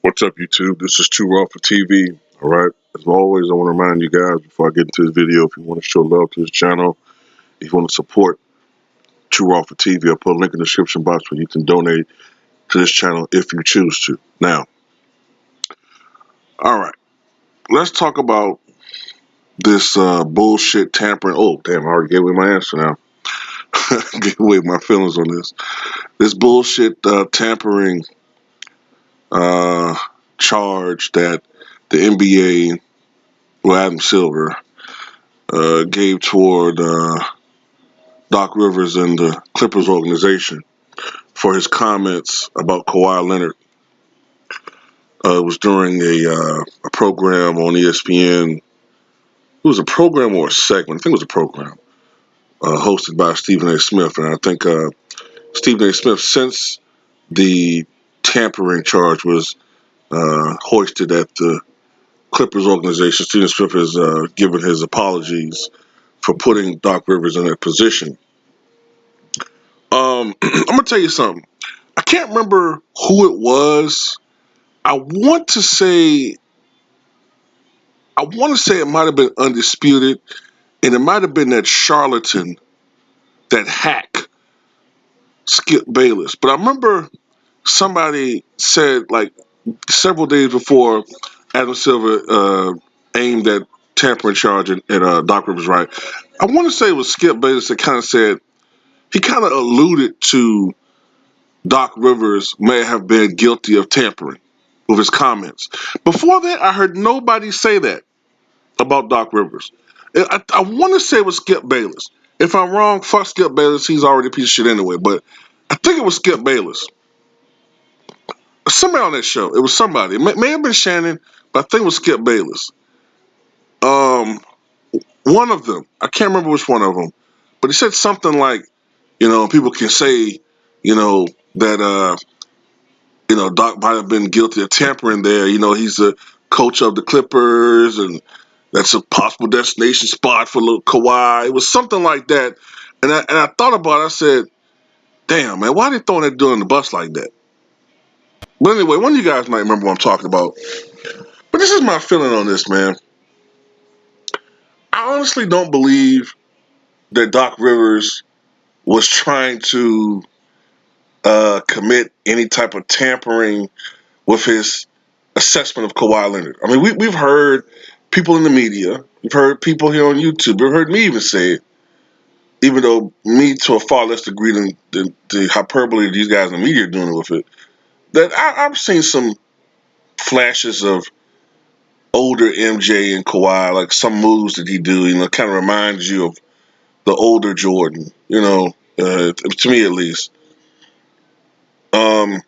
What's up, YouTube? This is Too Raw for TV. All right. As always, I want to remind you guys before I get into this video, if you want to show love to this channel, if you want to support Too Raw for TV, I'll put a link in the description box where you can donate to this channel if you choose to. Now, all right, let's talk about this bullshit tampering. Oh, damn, I already gave away my answer now. Gave away my feelings on this. This bullshit tampering uh, charge that the NBA, well, Adam Silver, gave toward Doc Rivers and the Clippers organization for his comments about Kawhi Leonard. It was during a program on ESPN. It was a program or a segment. I think it was a program hosted by Stephen A. Smith. And I think Stephen A. Smith, since the tampering charge was hoisted at the Clippers organization, Stephen Smith has given his apologies for putting Doc Rivers in that position. I'm gonna tell you something. I can't remember who it was. I want to say it might have been Undisputed, and it might have been that charlatan, that hack, Skip Bayless. But I remember somebody said like several days before Adam Silver aimed that tampering charge at Doc Rivers, right? I want to say it was Skip Bayless that kind of said he kind of alluded to Doc Rivers may have been guilty of tampering with his comments. Before that, I heard nobody say that about Doc Rivers. I want to say it was Skip Bayless. If I'm wrong, fuck Skip Bayless. He's already a piece of shit anyway. But I think it was Skip Bayless. Somebody on that show. It was somebody. It may have been Shannon, but I think it was Skip Bayless. Um, One of them. I can't remember which one of them. But he said something like, people can say, that Doc might have been guilty of tampering there. He's the coach of the Clippers, and that's a possible destination spot for little Kawhi. It was something like that. And I thought about it. I said, damn, man, why are they throwing that dude in the bus like that? But anyway, one of you guys might remember what I'm talking about. But this is my feeling on this, man. I honestly don't believe that Doc Rivers was trying to commit any type of tampering with his assessment of Kawhi Leonard. I mean, we've heard people in the media, we've heard people here on YouTube, we've heard me even say it, even though me to a far less degree than the hyperbole these guys in the media are doing with it, that I've seen some flashes of older MJ and Kawhi, like some moves that he do, kind of reminds you of the older Jordan, to me at least. Um,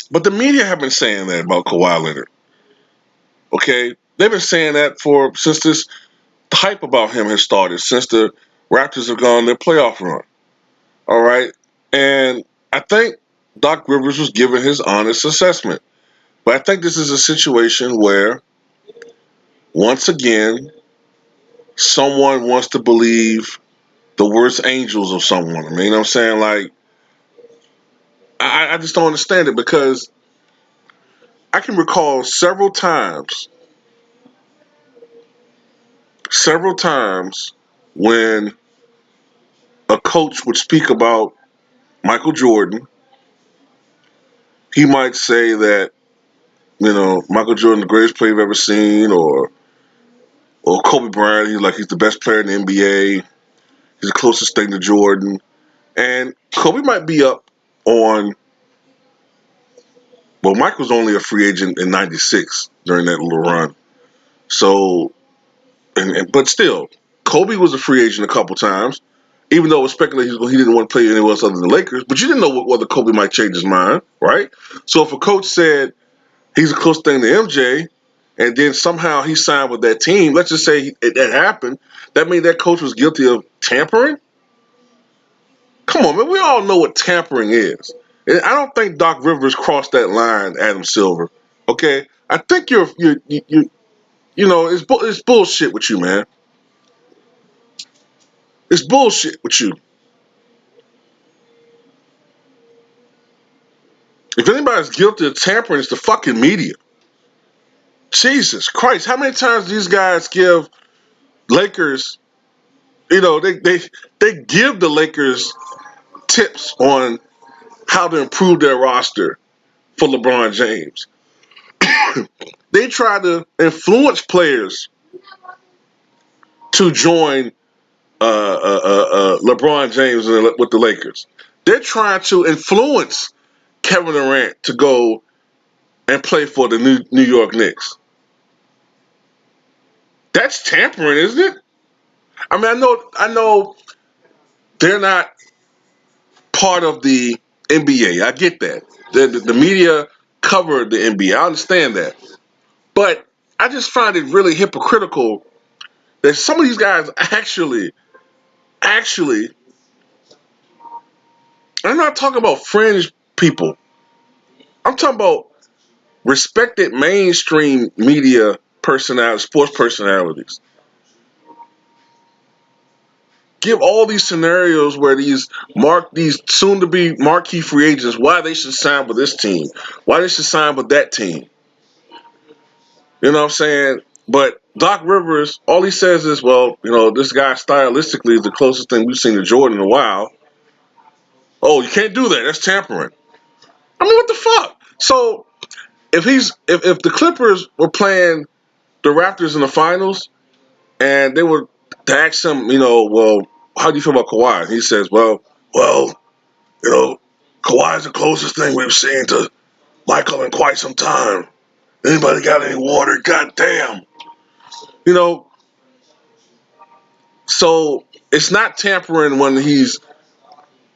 but the media have been saying that about Kawhi Leonard. Okay, they've been saying that since this hype about him has started, since the Raptors have gone their playoff run. All right, and I think Doc Rivers was giving his honest assessment. But I think this is a situation where, once again, someone wants to believe the worst angels of someone. I mean, you know what I'm saying? Like, I just don't understand it because I can recall several times when a coach would speak about Michael Jordan. He might say that, Michael Jordan, the greatest player you've ever seen, or Kobe Bryant, he's the best player in the NBA. He's the closest thing to Jordan. And Kobe might be up on, well, Mike was only a free agent in '96 during that little run. So, but still, Kobe was a free agent a couple times, even though it was speculated he didn't want to play anywhere else other than the Lakers. But you didn't know whether Kobe might change his mind, right? So if a coach said he's a close thing to MJ, and then somehow he signed with that team, let's just say that happened, that means that coach was guilty of tampering? Come on, man. We all know what tampering is. And I don't think Doc Rivers crossed that line, Adam Silver. Okay? I think it's bullshit with you, man. It's bullshit with you. If anybody's guilty of tampering, it's the fucking media. Jesus Christ, how many times these guys give Lakers, they give the Lakers tips on how to improve their roster for LeBron James. They try to influence players to join LeBron James with the Lakers. They're trying to influence Kevin Durant to go and play for the New York Knicks. That's tampering, isn't it? I mean, I know they're not part of the NBA. I get that. The media covered the NBA. I understand that. But I just find it really hypocritical that some of these guys actually, I'm not talking about fringe people. I'm talking about respected mainstream media personalities, sports personalities. Give all these scenarios where these soon to be marquee free agents why they should sign with this team, why they should sign with that team. You know what I'm saying? But Doc Rivers, all he says is, well, this guy stylistically is the closest thing we've seen to Jordan in a while. Oh, you can't do that. That's tampering. I mean, what the fuck? So if the Clippers were playing the Raptors in the finals and they were to ask him, well, how do you feel about Kawhi? And he says, well, Kawhi's the closest thing we've seen to Michael in quite some time. Anybody got any water? God damn. You know, so it's not tampering when he's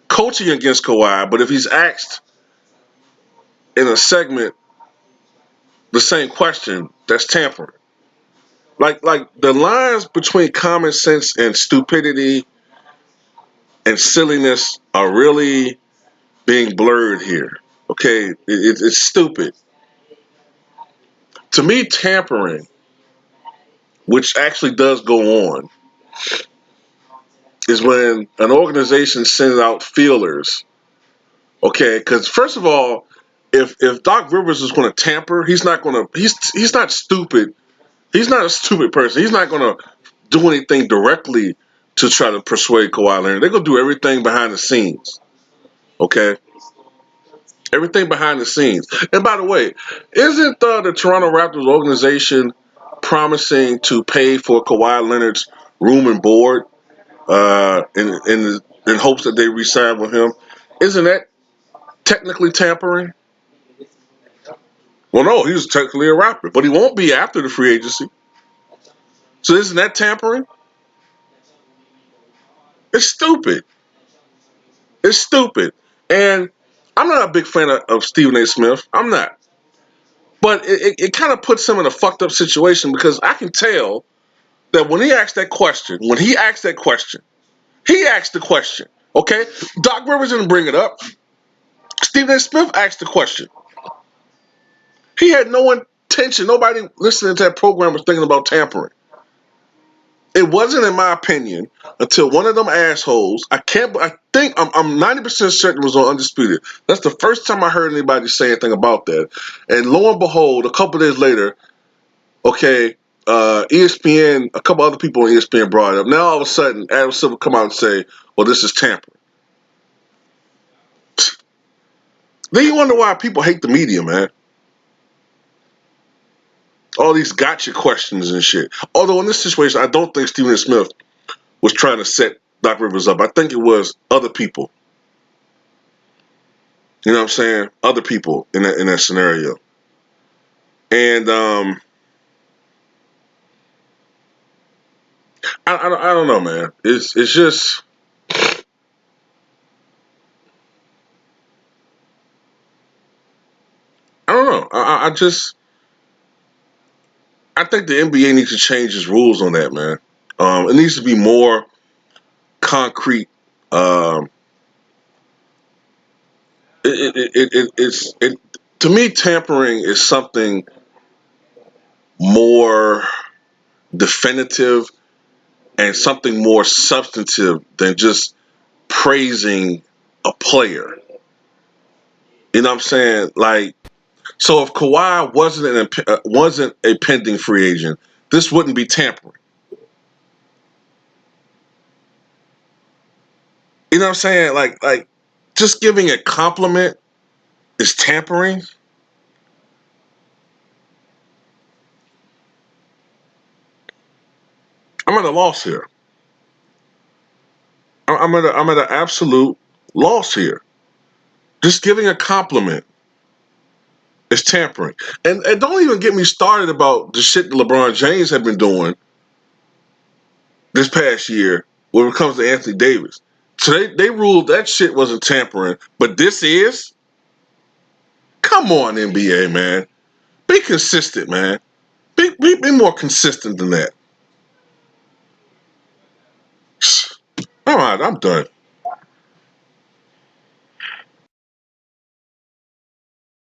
coaching against Kawhi, but if he's asked in a segment the same question, that's tampering. Like the lines between common sense and stupidity and silliness are really being blurred here. Okay, it's stupid. To me, tampering, which actually does go on, is when an organization sends out feelers. Okay, because first of all, if Doc Rivers is going to tamper, he's not going to. He's not stupid. He's not a stupid person. He's not going to do anything directly to try to persuade Kawhi Leonard. They're going to do everything behind the scenes. Okay, everything behind the scenes. And by the way, isn't the Toronto Raptors organization promising to pay for Kawhi Leonard's room and board in hopes that they re-sign with him? Isn't that technically tampering? Well, no, he's technically a Raptor, but he won't be after the free agency. So isn't that tampering? It's stupid. It's stupid. And I'm not a big fan of Stephen A. Smith. I'm not. But it kind of puts him in a fucked up situation because I can tell that when he asked that question, he asked the question. Okay? Doc Rivers didn't bring it up. Stephen A. Smith asked the question. He had no intention. Nobody listening to that program was thinking about tampering. It wasn't, in my opinion, until one of them assholes. I think I'm 90% certain it was on Undisputed. That's the first time I heard anybody say anything about that. And lo and behold, a couple days later, okay, ESPN, a couple other people on ESPN brought it up. Now all of a sudden, Adam Silver come out and say, "Well, this is tampering." Then you wonder why people hate the media, man. All these gotcha questions and shit. Although in this situation, I don't think Stephen A. Smith was trying to set Doc Rivers up. I think it was other people. You know what I'm saying? Other people in that scenario. And I don't know, man. It's just I don't know. I think the NBA needs to change its rules on that, man. It needs to be more concrete. Um, it's to me, tampering is something more definitive and something more substantive than just praising a player. You know what I'm saying? Like, so if Kawhi wasn't a pending free agent, this wouldn't be tampering. You know what I'm saying? Like just giving a compliment is tampering. I'm at a loss here. I'm at an absolute loss here. Just giving a compliment is tampering. And don't even get me started about the shit that LeBron James have been doing this past year when it comes to Anthony Davis. So they ruled that shit wasn't tampering, but this is. Come on, NBA, man. Be consistent, man. Be more consistent than that. All right, I'm done.